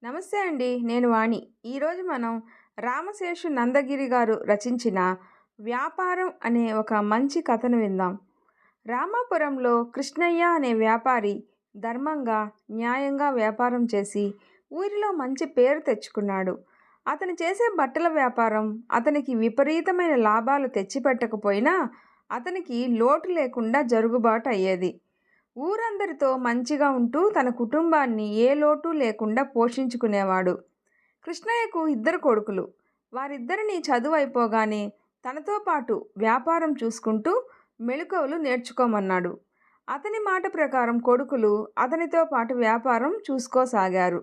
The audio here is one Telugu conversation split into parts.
నమస్తే అండి. నేను వాణి. ఈరోజు మనం రామశేషు నందగిరి గారు రచించిన 'వ్యాపారం' అనే ఒక మంచి కథను విందాం. రామాపురంలో కృష్ణయ్య అనే వ్యాపారి ధర్మంగా, న్యాయంగా వ్యాపారం చేసి ఊరిలో మంచి పేరు తెచ్చుకున్నాడు. అతను చేసే బట్టల వ్యాపారం అతనికి విపరీతమైన లాభాలు తెచ్చిపెట్టకపోయినా అతనికి లోటు లేకుండా జరుగుబాటు అయ్యేది. ఊరందరితో మంచిగా ఉంటూ తన కుటుంబాన్ని ఏ లోటు లేకుండా పోషించుకునేవాడు. కృష్ణయ్యకు ఇద్దరు కొడుకులు. వారిద్దరినీ చదువు అయిపోగానే తనతో పాటు వ్యాపారం చూసుకుంటూ మెళకువలు నేర్చుకోమన్నాడు. అతని మాట ప్రకారం కొడుకులు అతనితో పాటు వ్యాపారం చూసుకోసాగారు.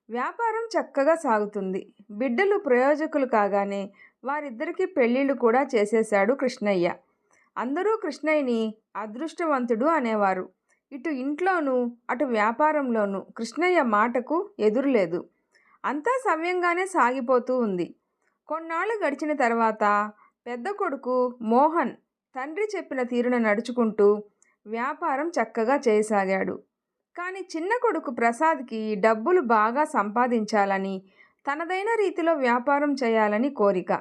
వ్యాపారం చక్కగా సాగుతుంది. బిడ్డలు ప్రయోజకులు కాగానే వారిద్దరికీ పెళ్ళిళ్ళు కూడా చేసేశాడు కృష్ణయ్య. అందరూ కృష్ణయ్యని అదృష్టవంతుడు అనేవారు. ఇటు ఇంట్లోనూ అటు వ్యాపారంలోనూ కృష్ణయ్య మాటకు ఎదురులేదు. అంతా సవ్యంగానే సాగిపోతూ ఉంది. కొన్నాళ్ళు గడిచిన తర్వాత పెద్ద కొడుకు మోహన్ తండ్రి చెప్పిన తీరున నడుచుకుంటూ వ్యాపారం చక్కగా చేయసాగాడు. కానీ చిన్న కొడుకు ప్రసాద్కి డబ్బులు బాగా సంపాదించాలని, తనదైన రీతిలో వ్యాపారం చేయాలని కోరిక.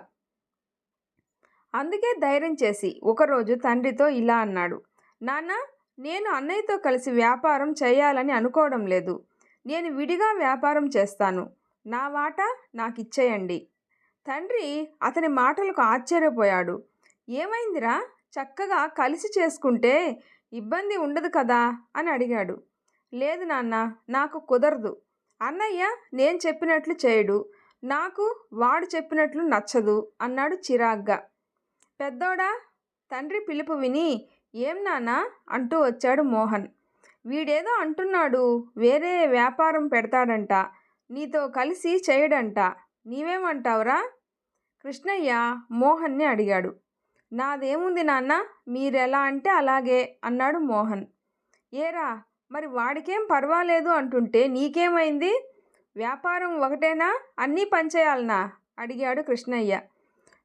అందుకే ధైర్యం చేసి ఒకరోజు తండ్రితో ఇలా అన్నాడు: నాన్న, నేను అన్నయ్యతో కలిసి వ్యాపారం చేయాలని అనుకోవడం లేదు. నేను విడిగా వ్యాపారం చేస్తాను. నా వాటా నాకిచ్చేయండి. తండ్రి అతని మాటలకు ఆశ్చర్యపోయాడు. ఏమైందిరా, చక్కగా కలిసి చేసుకుంటే ఇబ్బంది ఉండదు కదా అని అడిగాడు. లేదు నాన్న, నాకు కుదరదు. అన్నయ్య నేను చెప్పినట్లు చేయడు, నాకు వాడు చెప్పినట్లు నచ్చదు అన్నాడు చిరాగ్గా. పెద్దోడా, తండ్రి పిలుపు విని ఏం నాన్నా అంటూ వచ్చాడు మోహన్. వీడేదో అంటున్నాడు, వేరే వ్యాపారం పెడతాడంట, నీతో కలిసి చేయడంట. నీవేమంటావురా? కృష్ణయ్య మోహన్ని అడిగాడు. నాదేముంది నాన్న, మీరెలా అంటే అలాగే అన్నాడు మోహన్. ఏరా, మరి వాడికేం పర్వాలేదు అంటుంటే నీకేమైంది? వ్యాపారం ఒకటేనా, అన్నీ పనిచేయాలనా అడిగాడు కృష్ణయ్య.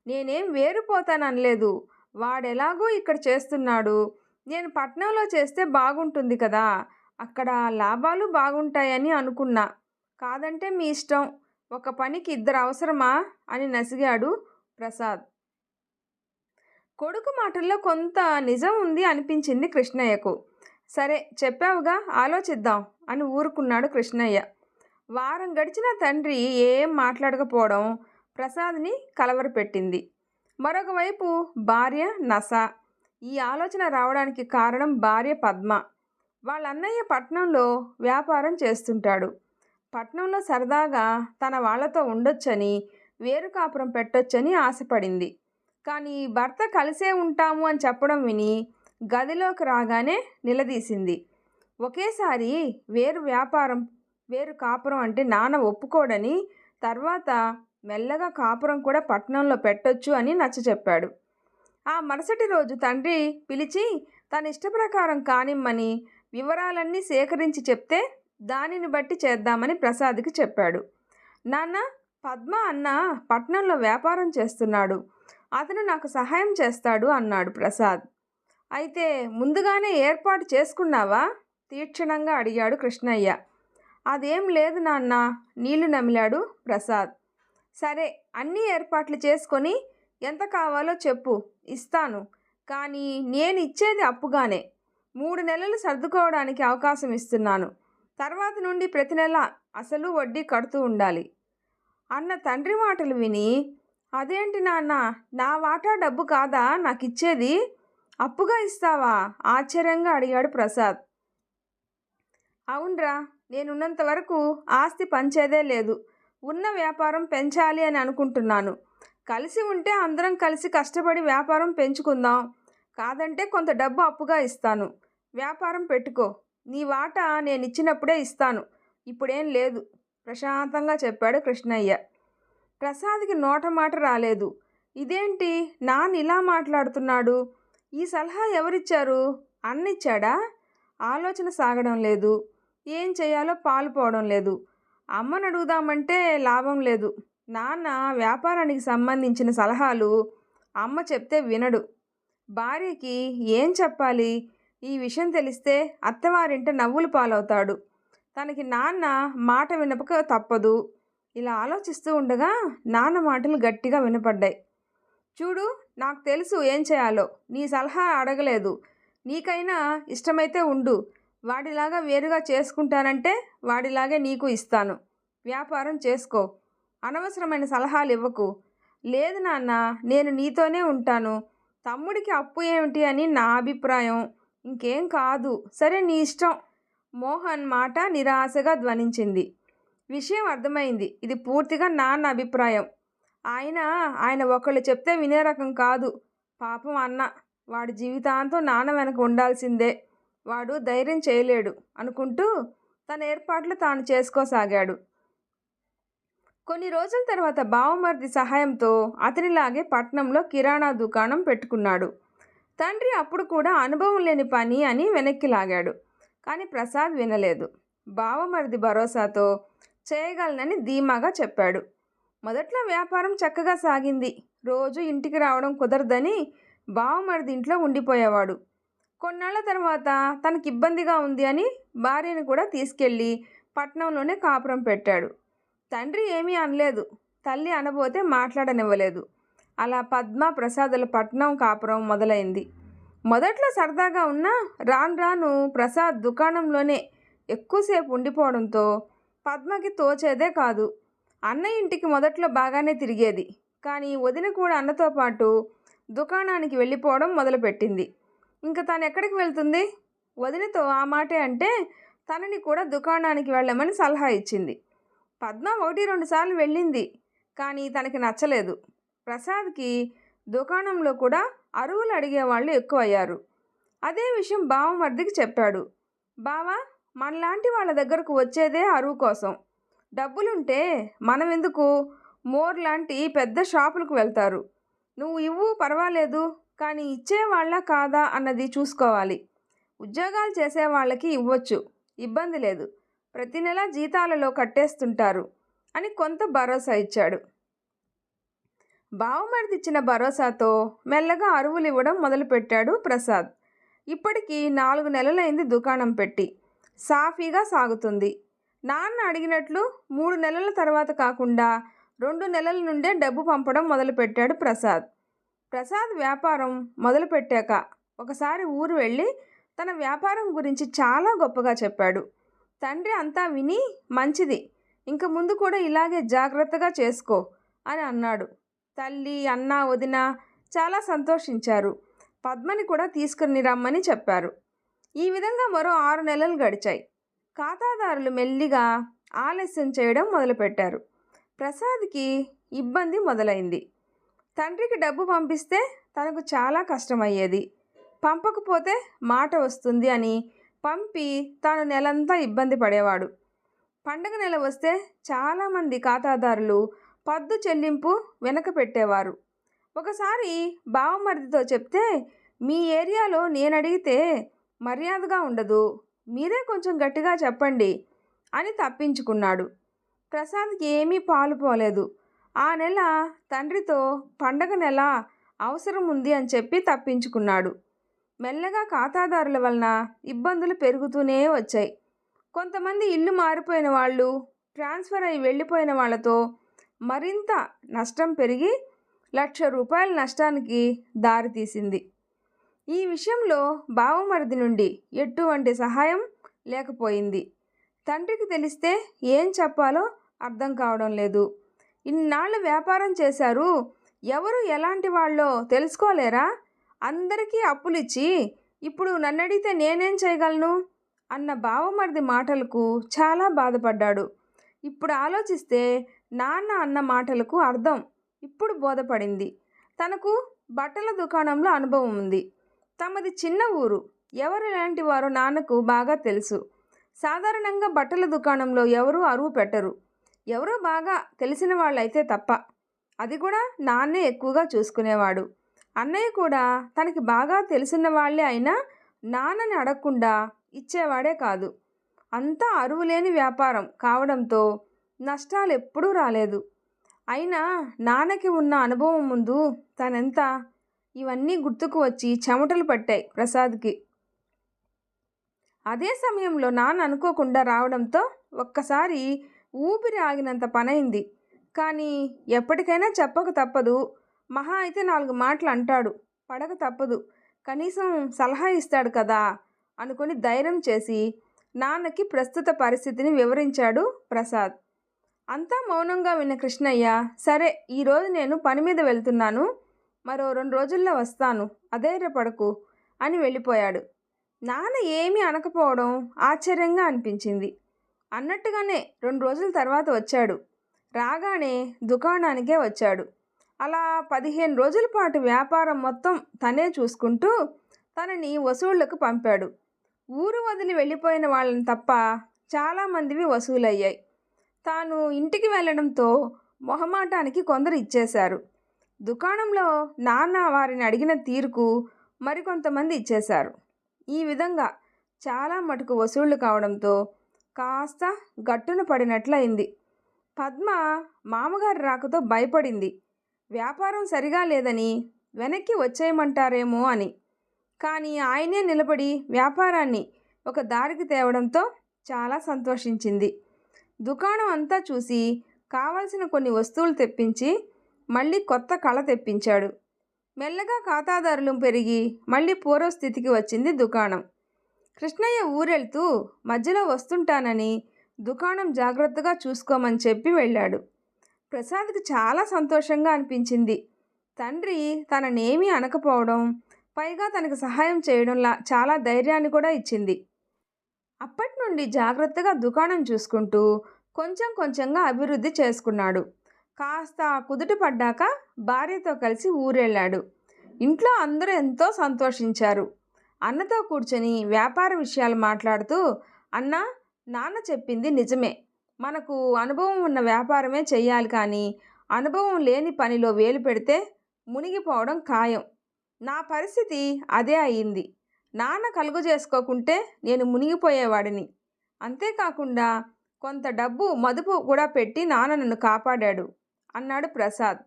నేనేం వేరుపోతాననలేదు. వాడెలాగో ఇక్కడ చేస్తున్నాడు, నేను పట్నంలో చేస్తే బాగుంటుంది కదా, అక్కడ లాభాలు బాగుంటాయని అనుకున్నా. కాదంటే మీ ఇష్టం. ఒక పనికి ఇద్దరు అవసరమా అని నసిగాడు ప్రసాద్. కొడుకు మాటల్లో కొంత నిజం ఉంది అనిపించింది కృష్ణయ్యకు. సరే చెప్పావుగా, ఆలోచిద్దాం అని ఊరుకున్నాడు కృష్ణయ్య. వారం గడిచిన తండ్రి ఏం మాట్లాడకపోవడం ప్రసాద్ని కలవరపెట్టింది. మరొక వైపు భార్య నస. ఈ ఆలోచన రావడానికి కారణం భార్య పద్మ. వాళ్ళ అన్నయ్య పట్నంలో వ్యాపారం చేస్తుంటాడు. పట్నంలో సరదాగా తన వాళ్లతో ఉండొచ్చని, వేరు కాపురం పెట్టొచ్చని ఆశపడింది. కానీ భర్త కలిసే ఉంటాము అని చెప్పడం విని గదిలోకి రాగానే నిలదీసింది. ఒకేసారి వేరు కాపురం అంటే నాన్న ఒప్పుకోడని, తర్వాత మెల్లగా కాపురం కూడా పట్నంలో పెట్టొచ్చు అని నచ్చచెప్పాడు. ఆ మరుసటి రోజు తండ్రి పిలిచి తన ఇష్టప్రకారం కానిమ్మని వివరాలన్నీ సేకరించి చెప్తే దానిని బట్టి చేద్దామని ప్రసాద్కి చెప్పాడు. నాన్న, పద్మ అన్న పట్నంలో వ్యాపారం చేస్తున్నాడు, అతను నాకు సహాయం చేస్తాడు అన్నాడు ప్రసాద్. అయితే ముందుగానే ఏర్పాటు చేసుకున్నావా? తీక్షణంగా అడిగాడు కృష్ణయ్య. అదేం లేదు నాన్న, నీళ్లు నమిలాడు ప్రసాద్. సరే, అన్నీ ఏర్పాట్లు చేసుకొని ఎంత కావాలో చెప్పు, ఇస్తాను. కానీ నేను ఇచ్చేది అప్పుగానే. 3 నెలలు సర్దుకోవడానికి అవకాశం ఇస్తున్నాను. తర్వాత నుండి ప్రతి నెల అసలు వడ్డీ కడుతూ ఉండాలి అన్న తండ్రి మాటలు విని, అదేంటి నాన్న, నా వాటా డబ్బు కాదా నాకు ఇచ్చేది, అప్పుగా ఇస్తావా ఆశ్చర్యంగా అడిగాడు ప్రసాద్. అవునరా, నేనున్నంత వరకు ఆస్తి పంచేదే లేదు. ఉన్న వ్యాపారం పెంచాలి అని అనుకుంటున్నాను. కలిసి ఉంటే అందరం కలిసి కష్టపడి వ్యాపారం పెంచుకుందాం. కాదంటే కొంత డబ్బు అప్పుగా ఇస్తాను. వ్యాపారం పెట్టుకో. నీ వాటా నేను ఇచ్చినప్పుడే ఇస్తాను, ఇప్పుడేం లేదు ప్రశాంతంగా చెప్పాడు కృష్ణయ్య. ప్రసాద్కి నోట మాట రాలేదు. ఇదేంటి నాన్న ఇలా మాట్లాడుతున్నాడు? ఈ సలహా ఎవరిచ్చారు? అన్నిచ్చాడా? ఆలోచన సాగడం లేదు. ఏం చేయాలో పాలుపోవడం లేదు. అమ్మను అడుగుదామంటే లాభం లేదు. నాన్న వ్యాపారానికి సంబంధించిన సలహాలు అమ్మ చెప్తే వినడు. భార్యకి ఏం చెప్పాలి? ఈ విషయం తెలిస్తే అత్తవారింట నవ్వులు పాలవుతాడు. తనకి నాన్న మాట వినపక తప్పదు. ఇలా ఆలోచిస్తూ ఉండగా నాన్న మాటలు గట్టిగా వినపడ్డాయి. చూడు, నాకు తెలుసు ఏం చేయాలో. నీ సలహా అడగలేదు. నీకైనా ఇష్టమైతే ఉండు. వాడిలాగా వేరుగా చేసుకుంటానంటే వాడిలాగే నీకు ఇస్తాను. వ్యాపారం చేసుకో. అనవసరమైన సలహాలు ఇవ్వకు. లేదు నాన్న, నేను నీతోనే ఉంటాను. తమ్ముడికి అప్పు ఏమిటి అని నా అభిప్రాయం. ఇంకేం కాదు. సరే, నీ ఇష్టం. మోహన్ మాట నిరాశగా ధ్వనించింది. విషయం అర్థమైంది. ఇది పూర్తిగా నాన్న అభిప్రాయం. ఆయన ఆయన ఒకళ్ళు చెప్తే వినే రకం కాదు. పాపం అన్న. వాడి జీవితాంతం నాన్న వెనక ఉండాల్సిందే. వాడు ధైర్యం చేయలేడు అనుకుంటూ తన ఏర్పాట్లు తాను చేసుకోసాగాడు. కొన్ని రోజుల తర్వాత బావమరిది సహాయంతో అతనిలాగే పట్నంలో కిరాణా దుకాణం పెట్టుకున్నాడు. తండ్రి అప్పుడు కూడా అనుభవం లేని పని అని వెనక్కి లాగాడు. కానీ ప్రసాద్ వినలేదు. బావమరిది భరోసాతో చేయగలనని ధీమాగా చెప్పాడు. మొదట్లో వ్యాపారం చక్కగా సాగింది. రోజు ఇంటికి రావడం కుదరదని బావమరిది ఇంట్లో ఉండిపోయేవాడు. కొన్నాళ్ల తర్వాత తనకి ఇబ్బందిగా ఉంది అని భార్యను కూడా తీసుకెళ్ళి పట్నంలోనే కాపురం పెట్టాడు. తండ్రి ఏమీ అనలేదు. తల్లి అనబోతే మాట్లాడనివ్వలేదు. అలా పద్మ ప్రసాదుల పట్నం కాపురం మొదలైంది. మొదట్లో సరదాగా ఉన్నా రాను రాను ప్రసాద్ దుకాణంలోనే ఎక్కువసేపు ఉండిపోవడంతో పద్మకి తోచేదే కాదు. అన్న ఇంటికి మొదట్లో బాగానే తిరిగేది. కానీ వదిన కూడా అన్నతో పాటు దుకాణానికి వెళ్ళిపోవడం మొదలుపెట్టింది. ఇంకా తను ఎక్కడికి వెళ్తుంది? వదినతో ఆ మాటే అంటే తనని కూడా దుకాణానికి వెళ్ళమని సలహా ఇచ్చింది. పద్మ 1-2 సార్లు వెళ్ళింది. కానీ తనకి నచ్చలేదు. ప్రసాద్కి దుకాణంలో కూడా అరువులు అడిగేవాళ్ళు ఎక్కువయ్యారు. అదే విషయం బావమర్దికి చెప్పాడు. బావా, మనలాంటి వాళ్ళ దగ్గరకు వచ్చేదే అరువు కోసం. డబ్బులుంటే మనం ఎందుకు మోర్ లాంటి పెద్ద షాపులకు వెళ్తారు. నువ్వు ఇవ్వు, పర్వాలేదు. కానీ ఇచ్చేవాళ్ళ కాదా అన్నది చూసుకోవాలి. ఉద్యోగాలు చేసే వాళ్ళకి ఇవ్వచ్చు, ఇబ్బంది లేదు. ప్రతి నెల జీతాలలో కట్టేస్తుంటారు అని కొంత భరోసా ఇచ్చాడు. బావమరిది ఇచ్చిన భరోసాతో మెల్లగా అరువులు ఇవ్వడం మొదలుపెట్టాడు ప్రసాద్. ఇప్పటికీ 4 నెలలైంది దుకాణం పెట్టి. సాఫీగా సాగుతుంది. నాన్న అడిగినట్లు 3 నెలల తర్వాత కాకుండా 2 నెలల నుండే డబ్బు పంపడం మొదలుపెట్టాడు ప్రసాద్. ప్రసాద్ వ్యాపారం మొదలుపెట్టాక ఒకసారి ఊరు వెళ్ళి తన వ్యాపారం గురించి చాలా గొప్పగా చెప్పాడు. తండ్రి అంతా విని, మంచిది, ఇంక ముందు కూడా ఇలాగే జాగ్రత్తగా చేసుకో అని అన్నాడు. తల్లి, అన్న, వదిన చాలా సంతోషించారు. పద్మని కూడా తీసుకుని రమ్మని చెప్పారు. ఈ విధంగా మరో 6 నెలలు గడిచాయి. ఖాతాదారులు మెల్లిగా ఆలస్యం చేయడం మొదలుపెట్టారు. ప్రసాద్కి ఇబ్బంది మొదలైంది. తండ్రికి డబ్బు పంపిస్తే తనకు చాలా కష్టమయ్యేది. పంపకపోతే మాట వస్తుంది అని పంపి తాను నెలంతా ఇబ్బంది పడేవాడు. పండగ నెల వస్తే చాలామంది ఖాతాదారులు పద్దు చెల్లింపు వెనక పెట్టేవారు. ఒకసారి బావమరిదితో చెప్తే, మీ ఏరియాలో నేను అడిగితే మర్యాదగా ఉండదు, మీరే కొంచెం గట్టిగా చెప్పండి అని తప్పించుకున్నాడు. ప్రసాద్కి ఏమీ పాలు పోలేదు. ఆ నెల తండ్రితో పండగ నెల అవసరం ఉంది అని చెప్పి తప్పించుకున్నాడు. మెల్లగా ఖాతాదారుల వలన ఇబ్బందులు పెరుగుతూనే వచ్చాయి. కొంతమంది ఇల్లు మారిపోయిన వాళ్ళు, ట్రాన్స్ఫర్ అయి వెళ్ళిపోయిన వాళ్ళతో మరింత నష్టం పెరిగి ₹1,00,000 నష్టానికి దారితీసింది. ఈ విషయంలో బావమరిది నుండి ఎటువంటి సహాయం లేకపోయింది. తండ్రికి తెలిస్తే ఏం చెప్పాలో అర్థం కావడం లేదు. ఇన్నాళ్ళు వ్యాపారం చేశారు, ఎవరు ఎలాంటి వాళ్ళో తెలుసుకోలేరా? అందరికీ అప్పులిచ్చి ఇప్పుడు నన్నడిగితే నేనేం చేయగలను అన్న బావమరిది మాటలకు చాలా బాధపడ్డాడు. ఇప్పుడు ఆలోచిస్తే నాన్న అన్న మాటలకు అర్థం ఇప్పుడు బోధపడింది. తనకు బట్టల దుకాణంలో అనుభవం ఉంది. తమది చిన్న ఊరు. ఎవరు ఎలాంటి వారో నాన్నకు బాగా తెలుసు. సాధారణంగా బట్టల దుకాణంలో ఎవరూ అరువు పెట్టరు, ఎవరో బాగా తెలిసిన వాళ్ళైతే తప్ప. అది కూడా నాన్నే ఎక్కువగా చూసుకునేవాడు. అన్నయ్య కూడా తనకి బాగా తెలిసిన వాళ్ళే అయినా నాన్నని అడగకుండా ఇచ్చేవాడే కాదు. అంతా అరువులేని వ్యాపారం కావడంతో నష్టాలు ఎప్పుడూ రాలేదు. అయినా నాన్నకి ఉన్న అనుభవం ముందు తనెంత? ఇవన్నీ గుర్తుకు వచ్చి చెమటలు పట్టాయి ప్రసాద్కి. అదే సమయంలో నాన్న అనుకోకుండా రావడంతో ఒక్కసారి ఊపిరి ఆగినంత పనైంది. కానీ ఎప్పటికైనా చెప్పక తప్పదు. మహా అయితే 4 మాటలు అంటాడు. పడక తప్పదు. కనీసం సలహా ఇస్తాడు కదా అనుకుని ధైర్యం చేసి నాన్నకి ప్రస్తుత పరిస్థితిని వివరించాడు ప్రసాద్. అంతా మౌనంగా విన్న కృష్ణయ్య, సరే ఈరోజు నేను పని మీద వెళ్తున్నాను, మరో 2 రోజుల్లో వస్తాను, అధైర్యపడకు అని వెళ్ళిపోయాడు. నాన్న ఏమీ అనకపోవడం ఆశ్చర్యంగా అనిపించింది. అన్నట్టుగానే 2 రోజుల తర్వాత వచ్చాడు. రాగానే దుకాణానికే వచ్చాడు. అలా 15 రోజుల పాటు వ్యాపారం మొత్తం తనే చూసుకుంటూ తనని వసూళ్లకు పంపాడు. ఊరు వదిలి వెళ్ళిపోయిన వాళ్ళని తప్ప చాలామందివి వసూలయ్యాయి. తాను ఇంటికి వెళ్ళడంతో మొహమాటానికి కొందరు ఇచ్చేశారు. దుకాణంలో నాన్న వారిని అడిగిన తీరుకు మరికొంతమంది ఇచ్చేశారు. ఈ విధంగా చాలా మటుకు వసూళ్లు కావడంతో కాస్త గట్టున పడినట్లయింది. పద్మ మామగారి రాకతో భయపడింది. వ్యాపారం సరిగా లేదని వెనక్కి వచ్చేయమంటారేమో అని. కానీ ఆయనే నిలబడి వ్యాపారాన్ని ఒక దారికి తేవడంతో చాలా సంతోషించింది. దుకాణం అంతా చూసి కావలసిన కొన్ని వస్తువులు తెప్పించి మళ్ళీ కొత్త కళ తెప్పించాడు. మెల్లగా ఖాతాదారులు పెరిగి మళ్ళీ పూర్వస్థితికి వచ్చింది దుకాణం. కృష్ణయ్య ఊరెళ్తూ మధ్యలో వస్తుంటానని దుకాణం జాగ్రత్తగా చూసుకోమని చెప్పి వెళ్ళాడు. ప్రసాద్కి చాలా సంతోషంగా అనిపించింది. తండ్రి తననేమీ అనకపోవడం, పైగా తనకు సహాయం చేయడంలా చాలా ధైర్యాన్ని కూడా ఇచ్చింది. అప్పటి నుండి జాగ్రత్తగా దుకాణం చూసుకుంటూ కొంచెం కొంచెంగా అభివృద్ధి చేసుకున్నాడు. కాస్త కుదుట పడ్డాక భార్యతో కలిసి ఊరెళ్ళాడు. ఇంట్లో అందరూ ఎంతో సంతోషించారు. అన్నతో కూర్చొని వ్యాపార విషయాలు మాట్లాడుతూ, అన్నా, నాన్న చెప్పింది నిజమే. మనకు అనుభవం ఉన్న వ్యాపారమే చెయ్యాలి, కానీ అనుభవం లేని పనిలో వేలు పెడితే మునిగిపోవడం ఖాయం. నా పరిస్థితి అదే అయ్యింది. నాన్న కలుగు చేసుకోకుంటే నేను మునిగిపోయేవాడిని. అంతేకాకుండా కొంత డబ్బు మదుపు కూడా పెట్టి నాన్న నన్ను కాపాడాడు అన్నాడు ప్రసాద్.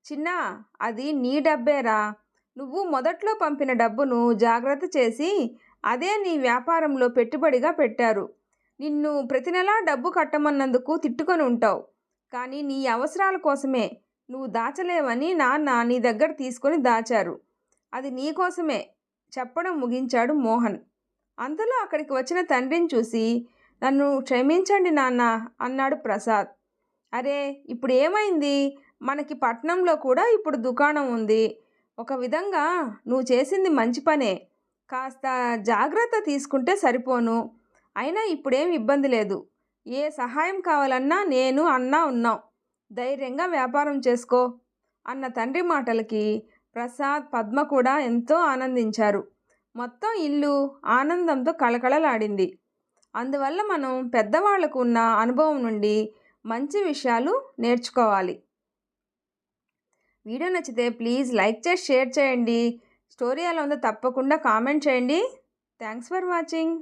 చిన్నా, అది నీ డబ్బేరా. నువ్వు మొదట్లో పంపిన డబ్బును జాగ్రత్త చేసి అదే నీ వ్యాపారంలో పెట్టుబడిగా పెట్టారు. నిన్ను ప్రతి నెలా డబ్బు కట్టమన్నందుకు తిట్టుకొని ఉంటావు, కానీ నీ అవసరాల కోసమే. నువ్వు దాచలేవని నాన్న నీ దగ్గర తీసుకొని దాచారు. అది నీకోసమే చెప్పడం ముగించాడు మోహన్. అంతలో అక్కడికి వచ్చిన తండ్రిని చూసి, నన్ను క్షమించండి నాన్న అన్నాడు ప్రసాద్. అరే, ఇప్పుడు ఏమైంది? మనకి పట్నంలో కూడా ఇప్పుడు దుకాణం ఉంది. ఒక విధంగా నువ్వు చేసింది మంచి పనే. కాస్త జాగ్రత్త తీసుకుంటే సరిపోను. అయినా ఇప్పుడేం ఇబ్బంది లేదు. ఏ సహాయం కావాలన్నా నేను అన్నా ఉన్నాం. ధైర్యంగా వ్యాపారం చేసుకో అన్న తండ్రి మాటలకి ప్రసాద్, పద్మ కూడా ఎంతో ఆనందించారు. మొత్తం ఇల్లు ఆనందంతో కళకళలాడింది. అందువల్ల మనం పెద్దవాళ్లకు ఉన్న అనుభవం నుండి మంచి విషయాలు నేర్చుకోవాలి. వీడియో నచ్చితే ప్లీజ్ లైక్ చేసి షేర్ చేయండి. స్టోరీ ఎలా ఉందో తప్పకుండా కామెంట్ చేయండి. Thanks for watching.